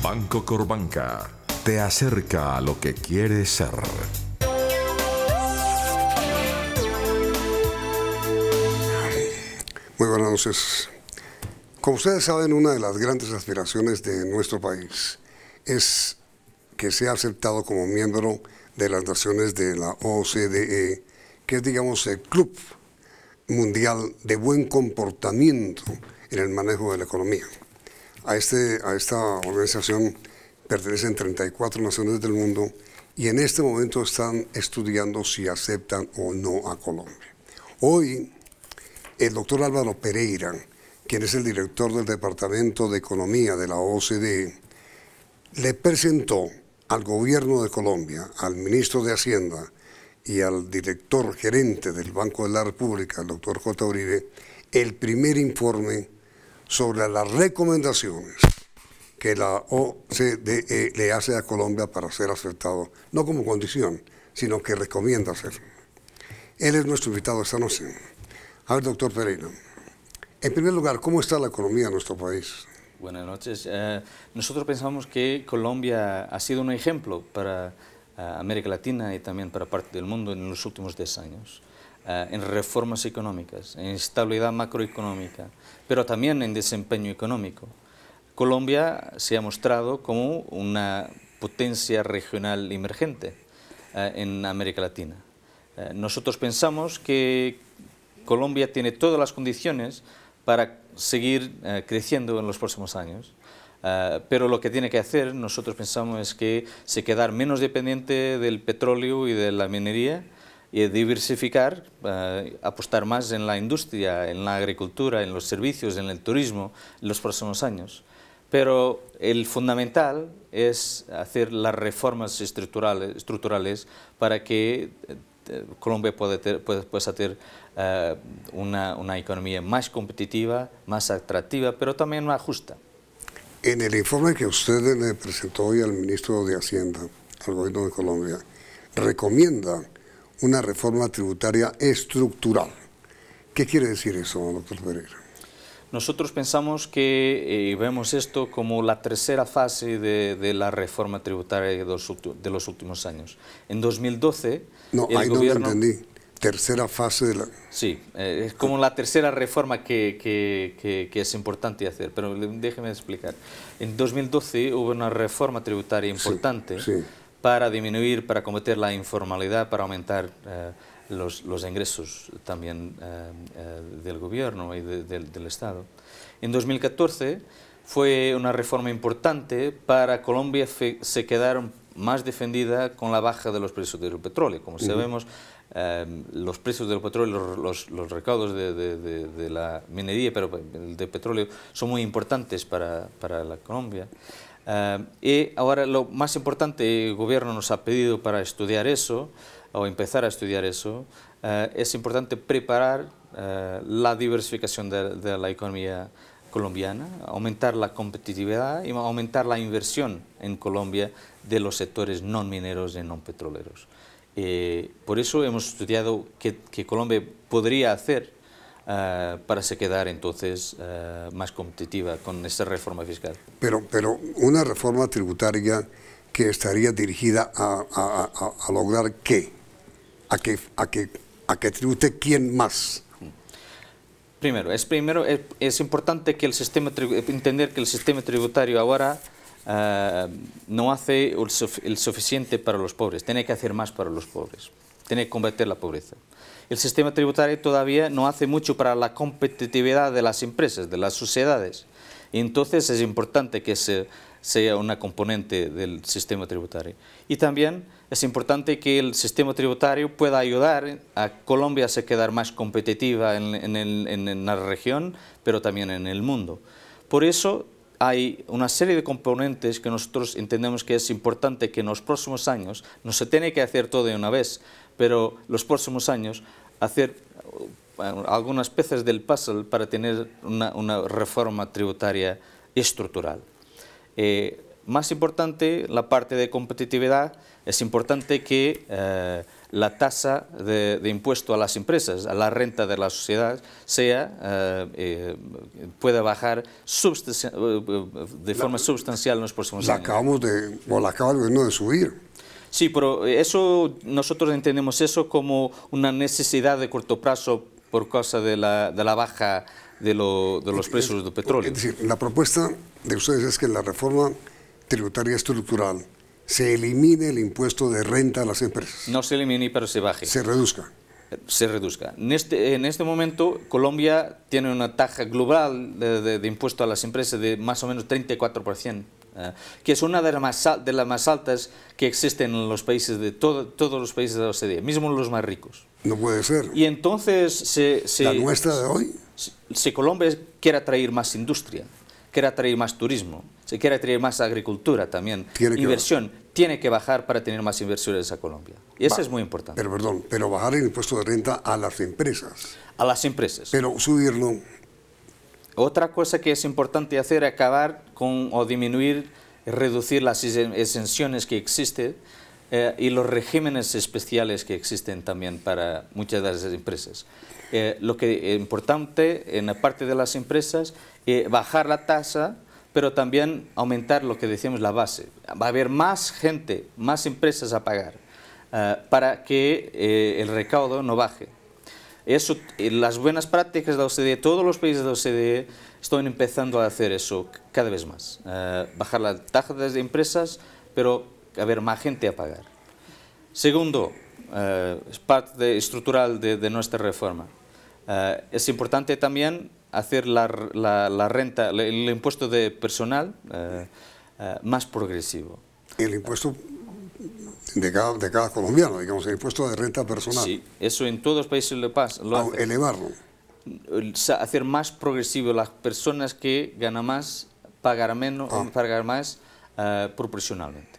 Banco Corbanca te acerca a lo que quieres ser. Muy buenas noches. Como ustedes saben, una de las grandes aspiraciones de nuestro país es que sea aceptado como miembro de las naciones de la OCDE, que es, digamos, el club mundial de buen comportamiento en el manejo de la economía. A esta organización pertenecen 34 naciones del mundo y en este momento están estudiando si aceptan o no a Colombia. Hoy, el doctor Álvaro Pereira, quien es el director del Departamento de Economía de la OCDE, le presentó al gobierno de Colombia, al ministro de Hacienda y al director gerente del Banco de la República, el doctor J. Uribe, el primer informe sobre las recomendaciones que la OCDE le hace a Colombia para ser aceptado, no como condición, sino que recomienda hacerlo. Él es nuestro invitado esta noche. A ver, doctor Pereira, en primer lugar, ¿cómo está la economía de nuestro país? Buenas noches. Nosotros pensamos que Colombia ha sido un ejemplo para América Latina y también para parte del mundo en los últimos 10 años, en reformas económicas, en estabilidad macroeconómica, pero también en desempeño económico. Colombia se ha mostrado como una potencia regional emergente en América Latina. Nosotros pensamos que Colombia tiene todas las condiciones para seguir creciendo en los próximos años, pero lo que tiene que hacer, nosotros pensamos, es que se quedar menos dependiente del petróleo y de la minería y diversificar, apostar más en la industria, en la agricultura, en los servicios, en el turismo en los próximos años. Pero el fundamental es hacer las reformas estructurales para que Colombia pueda tener una economía más competitiva, más atractiva, pero también más justa. En el informe que usted le presentó hoy al ministro de Hacienda, al gobierno de Colombia, recomienda una reforma tributaria estructural. ¿Qué quiere decir eso, doctor Pereira? Nosotros pensamos que vemos esto como la tercera fase de la reforma tributaria de los últimos años. En 2012, no, el ahí gobierno... no lo entendí. Tercera fase de la... Sí, es como la tercera reforma que es importante hacer, pero déjeme explicar. En 2012 hubo una reforma tributaria importante, sí. Para disminuir, para combatir la informalidad, para aumentar los ingresos también del gobierno y del Estado. En 2014 fue una reforma importante para Colombia se quedar más defendida con la baja de los precios del petróleo. Como sabemos, los precios del petróleo, los recaudos de la minería, pero de petróleo, son muy importantes para la Colombia. Y ahora lo más importante, el gobierno nos ha pedido para estudiar eso, o empezar a estudiar eso, es importante preparar la diversificación de la economía colombiana, aumentar la competitividad y aumentar la inversión en Colombia de los sectores no mineros y no petroleros. Por eso hemos estudiado qué Colombia podría hacer para se quedar entonces más competitiva con esta reforma fiscal. Pero una reforma tributaria que estaría dirigida a lograr ¿qué? ¿A que tribute quién más? Primero es importante que entender que el sistema tributario ahora no hace el suficiente para los pobres, tiene que hacer más para los pobres, tiene que combatir la pobreza. El sistema tributario todavía no hace mucho para la competitividad de las empresas, de las sociedades. Y entonces es importante que sea una componente del sistema tributario. Y también es importante que el sistema tributario pueda ayudar a Colombia a quedar más competitiva en la región, pero también en el mundo. Por eso hay una serie de componentes que nosotros entendemos que es importante que en los próximos años, no se tiene que hacer todo de una vez, pero los próximos años hacer algunas piezas del puzzle para tener una reforma tributaria estructural. Más importante, la parte de competitividad, es importante que la tasa de impuesto a las empresas, a la renta de la sociedad, pueda bajar de forma sustancial en los próximos años. La acaba el gobierno de subir. Sí, pero eso, nosotros entendemos eso como una necesidad de corto plazo por causa de la baja de los precios del petróleo. Es decir, la propuesta de ustedes es que en la reforma tributaria estructural se elimine el impuesto de renta a las empresas. No se elimine, pero se baje. Se reduzca. Se reduzca. En este momento, Colombia tiene una tasa global de impuesto a las empresas de más o menos 34%, que es una de las más altas que existen en los países todos los países de la OCDE, mismo los más ricos. No puede ser. Y entonces, ¿La nuestra de hoy? Si Colombia quiere atraer más industria, quiere atraer más turismo, si quiere atraer más agricultura también, inversión, tiene que bajar para tener más inversiones a Colombia. Y eso es muy importante. Pero bajar el impuesto de renta a las empresas. A las empresas. Pero subirlo. Otra cosa que es importante hacer es acabar con o disminuir, reducir las exenciones que existen y los regímenes especiales que existen también para muchas de las empresas. Lo que es importante en la parte de las empresas es bajar la tasa, pero también aumentar lo que decíamos, la base. Va a haber más gente, más empresas a pagar para que el recaudo no baje. Eso, las buenas prácticas de la OCDE, todos los países de la OCDE están empezando a hacer eso cada vez más. Bajar la tasa de las empresas, pero haber más gente a pagar. Segundo, es parte estructural de nuestra reforma. Es importante también hacer la renta, el impuesto de personal más progresivo. El impuesto de cada colombiano, digamos, el impuesto de renta personal. Sí, eso en todos los países lo pasa. Elevarlo. Hacer más progresivo las personas que ganan más, pagar más proporcionalmente.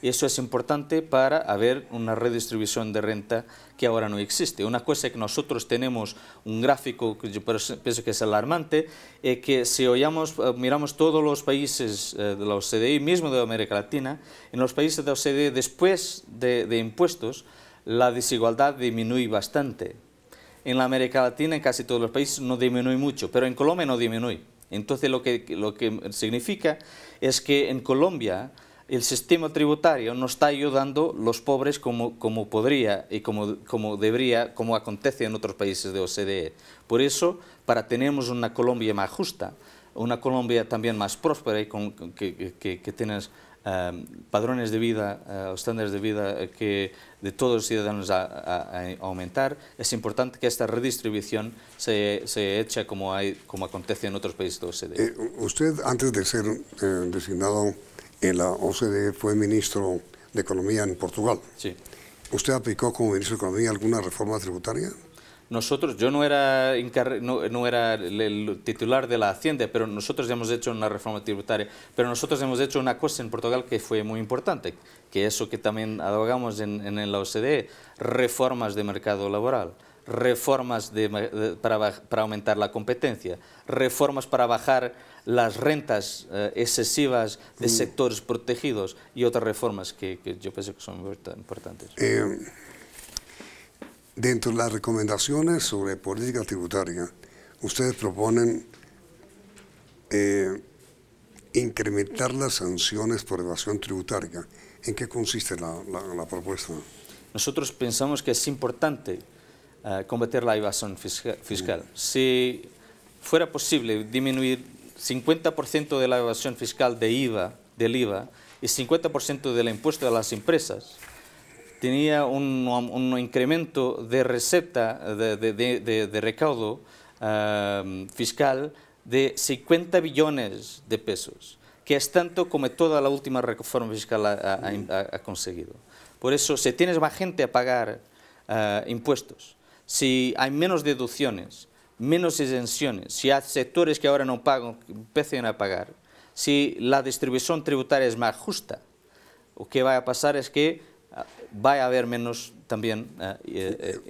Y eso es importante para haber una redistribución de renta que ahora no existe. Una cosa que nosotros tenemos, un gráfico que yo pienso que es alarmante, es que si miramos todos los países de la OCDE, mismo de América Latina, en los países de la OCDE, después de impuestos, la desigualdad disminuye bastante. En la América Latina, en casi todos los países, no disminuye mucho, pero en Colombia no disminuye. Entonces, lo que significa es que en Colombia el sistema tributario no está ayudando a los pobres como podría y como debería, como acontece en otros países de OCDE. Por eso, para tener una Colombia más justa, una Colombia también más próspera y que tenga padrones de vida, estándares de vida que de todos los ciudadanos a aumentar, es importante que esta redistribución se eche como acontece en otros países de OCDE. Usted, antes de ser designado en la OCDE, fue ministro de Economía en Portugal. Sí. ¿Usted aplicó como ministro de Economía alguna reforma tributaria? Yo no era el titular de la Hacienda, pero nosotros hemos hecho una reforma tributaria. Pero nosotros hemos hecho una cosa en Portugal que fue muy importante, que eso que también abogamos en la OCDE, reformas de mercado laboral, reformas para aumentar la competencia, reformas para bajar las rentas excesivas de sectores protegidos y otras reformas que yo pienso que son importantes. Dentro de las recomendaciones sobre política tributaria, ustedes proponen incrementar las sanciones por evasión tributaria. ¿En qué consiste la propuesta? Nosotros pensamos que es importante combatir la evasión fiscal. Si fuera posible disminuir 50% de la evasión fiscal del IVA y 50% del impuesto a las empresas, tenía un incremento de receta, de recaudo fiscal de 50 billones de pesos, que es tanto como toda la última reforma fiscal ha conseguido. Por eso, si tienes más gente a pagar impuestos, si hay menos deducciones, menos exenciones, si hay sectores que ahora no pagan, empiecen a pagar, si la distribución tributaria es más justa, lo que va a pasar es que va a haber menos también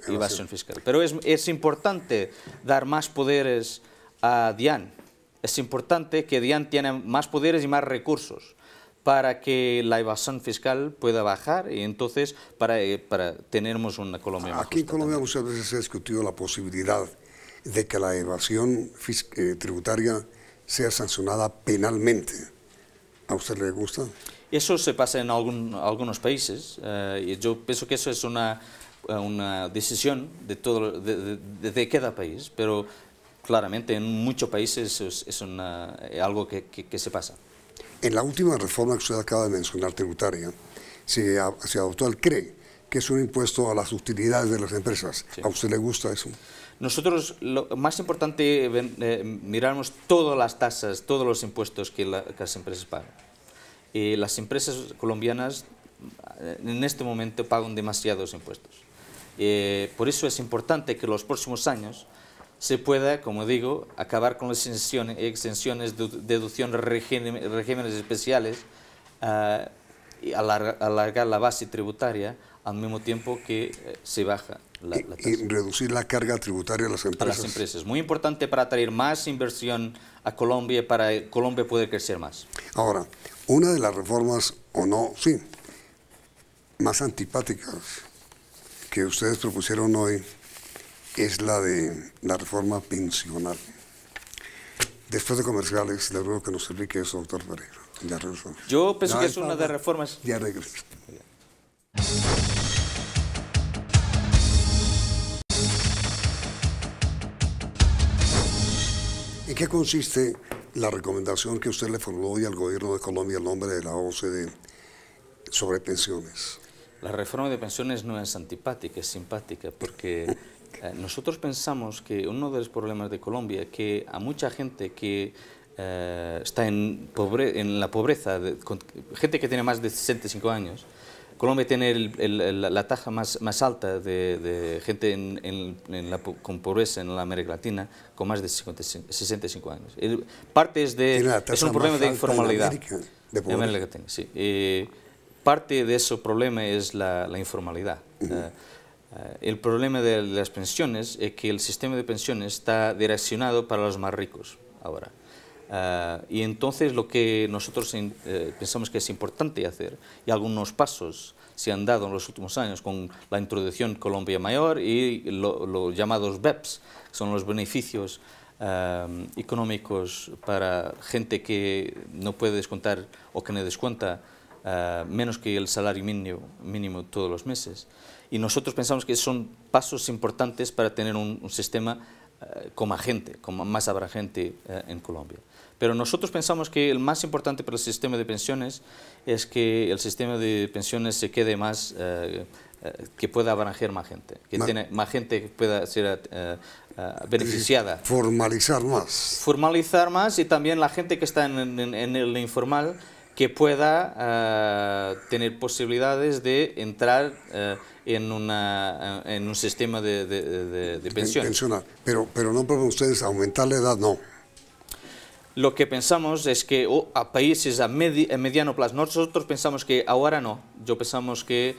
evasión fiscal. Pero es importante dar más poderes a DIAN. Es importante que DIAN tenga más poderes y más recursos para que la evasión fiscal pueda bajar y entonces para tenermos una Colombia más Aquí en justa Colombia también. muchas veces se ha discutido la posibilidad de que la evasión tributaria sea sancionada penalmente. ¿A usted le gusta? Eso se pasa en algunos países y yo pienso que eso es una decisión de cada país, pero claramente en muchos países es algo que se pasa. En la última reforma que usted acaba de mencionar, tributaria, se adoptó el CRE, que es un impuesto a las utilidades de las empresas. Sí. ¿A usted le gusta eso? Nosotros, lo más importante, miramos todas las tasas, todos los impuestos que las empresas pagan. Y las empresas colombianas en este momento pagan demasiados impuestos. Por eso es importante que en los próximos años se pueda, como digo, acabar con las exenciones, deducciones, regímenes especiales y alargar la base tributaria al mismo tiempo que se baja la tasa. Y reducir la carga tributaria a las empresas. A las empresas. Muy importante para atraer más inversión a Colombia, para que Colombia pueda crecer más. Ahora, una de las reformas, o no, sí, más antipáticas que ustedes propusieron hoy es la de la reforma pensional. Después de comerciales, le ruego que nos explique eso, doctor Pereira. Ya regreso. Yo pienso que es una de las reformas... Ya regreso. ¿En qué consiste la recomendación que usted le formuló hoy al gobierno de Colombia en nombre de la OCDE sobre pensiones? La reforma de pensiones no es antipática, es simpática, porque nosotros pensamos que uno de los problemas de Colombia es que a mucha gente que está en la pobreza, gente que tiene más de 65 años, Colombia tiene la tasa más alta de gente con pobreza en la América Latina, con más de 65 años. Parte es un problema de informalidad. En América Latina, sí. Parte de ese problema es la informalidad. El problema de las pensiones es que el sistema de pensiones está direccionado para los más ricos ahora. Y entonces lo que nosotros pensamos que es importante hacer, y algunos pasos se han dado en los últimos años con la introducción Colombia Mayor y los llamados BEPS, que son los beneficios económicos para gente que no puede descontar o que no descuenta menos que el salario mínimo todos los meses. Y nosotros pensamos que son pasos importantes para tener un sistema con más abrangente en Colombia. Pero nosotros pensamos que el más importante para el sistema de pensiones es que el sistema de pensiones se quede más, que pueda abrangar más gente, más gente que pueda ser beneficiada. Formalizar más. Formalizar más y también la gente que está en el informal que pueda tener posibilidades de entrar en un sistema de pensiones. Pensionar. Pero no proponen ustedes aumentar la edad, no. Lo que pensamos es que a países a mediano plazo, nosotros pensamos que ahora no, yo pensamos que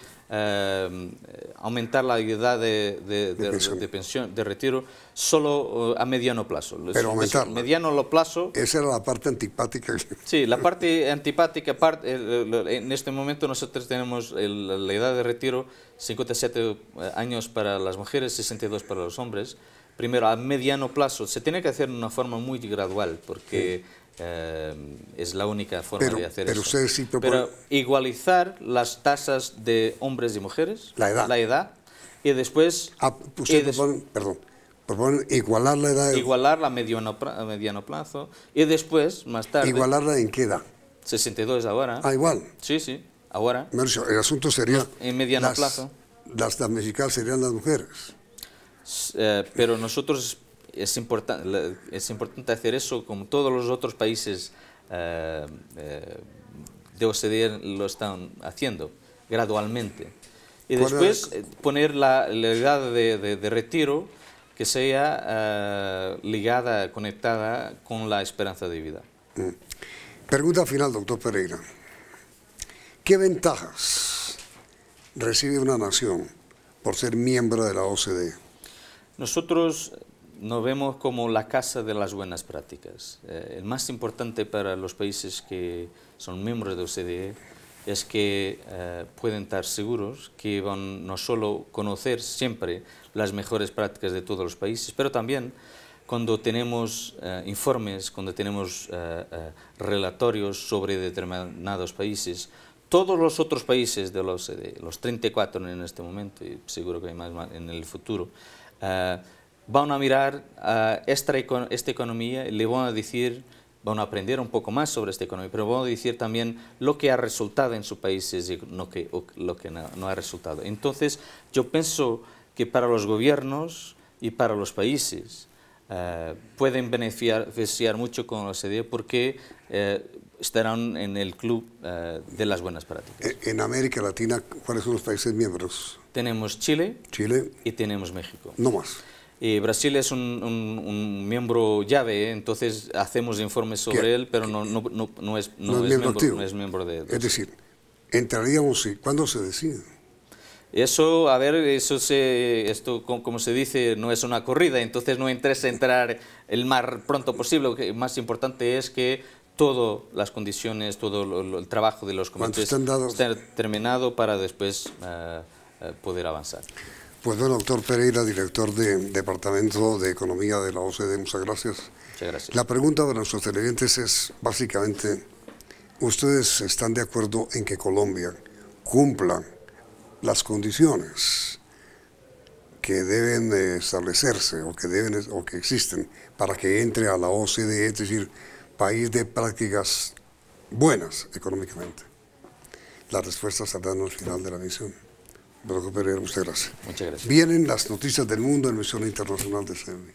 aumentar la edad de pensión, de retiro, solo a mediano plazo. Pero aumentarla. Mediano plazo. Esa era la parte antipática. Sí, la parte antipática, en este momento nosotros tenemos la edad de retiro 57 años para las mujeres, 62 para los hombres. Primero, a mediano plazo, se tiene que hacer de una forma muy gradual, porque es la única forma de hacer eso. Ustedes sí proponen... Pero igualizar las tasas de hombres y mujeres, la edad, y después... proponen igualar la edad... Igualarla a mediano plazo, y después, más tarde... ¿Igualarla en qué edad? 62 ahora. Ah, igual. Sí, sí, ahora. El asunto sería... En mediano plazo. Las damnificadas serían las mujeres. Pero nosotros es importante hacer eso como todos los otros países de OCDE lo están haciendo gradualmente. Y después poner la edad de retiro que sea ligada, conectada con la esperanza de vida. Pregunta final, doctor Pereira. ¿Qué ventajas recibe una nación por ser miembro de la OCDE? Nosotros nos vemos como la casa de las buenas prácticas. El más importante para los países que son miembros de OCDE es que pueden estar seguros que van no solo conocer siempre las mejores prácticas de todos los países, pero también cuando tenemos informes, cuando tenemos relatorios sobre determinados países, todos los otros países de la OCDE, los 34 en este momento, y seguro que hay más en el futuro, van a mirar a esta economía y le van a decir, van a aprender un poco más sobre esta economía, pero van a decir también lo que ha resultado en sus países y lo que no ha resultado. Entonces, yo pienso que para los gobiernos y para los países pueden beneficiar mucho con la OCDE porque estarán en el club de las buenas prácticas. En América Latina, ¿cuáles son los países miembros? Tenemos Chile, Chile y tenemos México. No más. Brasil es un miembro llave, entonces hacemos informes sobre él, pero no es miembro de... Es decir, entraríamos, ¿cuándo se decide? Eso, a ver, esto como se dice, no es una corrida, entonces no interesa entrar el más pronto posible. Lo que más importante es que todas las condiciones, todo el trabajo de los comités esté terminado para después poder avanzar. Pues bueno, doctor Pereira, director del Departamento de Economía de la OCDE, muchas gracias. Muchas gracias. La pregunta de nuestros televidentes es, básicamente, ¿ustedes están de acuerdo en que Colombia cumpla las condiciones que deben establecerse o que existen para que entre a la OCDE, es decir, país de prácticas buenas económicamente? La respuesta saldrá al final de la emisión. Doctor Pereira, muchas gracias. Muchas gracias. Vienen las noticias del mundo en Misión Internacional de CNI.